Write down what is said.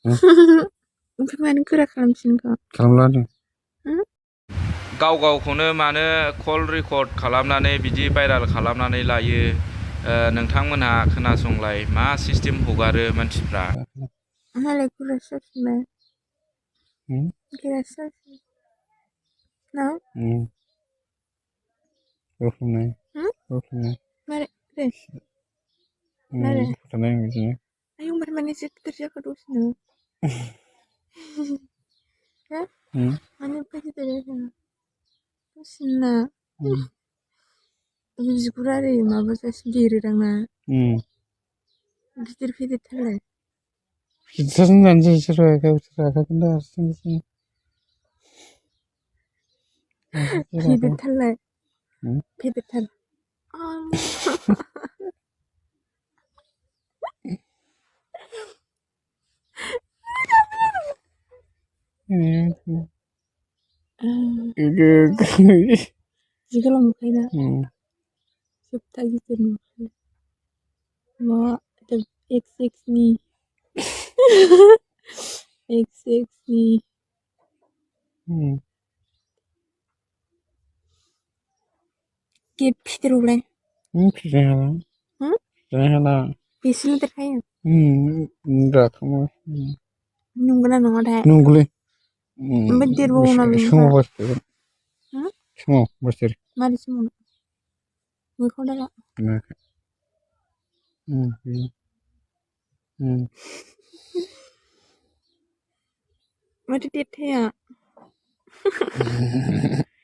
ओमफ्राय मानो गोरा खालामफिनखो? खालामला गाव गावखौनो मानो कल रेकर्ड खालामनानै बिदि भाइराल खालामनानै लायो नोंथांमोनहा खोनासंलाय मा सिस्टेम हगारो मानसिफ्रा मालाय गोरासो जाफिनबाय गोरासो जाफिनबाय ना मारै मारै आयौ ओमफ्राय मानो एसे गिदिर जाखो दसेनो हो मानो एफा गिदिर जाखो दसेनो बिगुरा ओरै माबाजासे देरोदां ना गिदिर फेदेरथारलाय गिदिरथार होननानै सोरबा गावसोर रागाजों दा हारसिं फेदेरथारलाय फेदेरथार जि गोलाव नुखायोना जोबथा गिदिर नुखायो मा XX नि XX नि गे फेदेरबावलाय बेसेल' देरखायो नंगौना नङाथाय नंगौलै ओमफ्राय देरबावो ना समाव बेनिफ्राय बोसोर मारै समाव मोखां दाला माथो देरथाया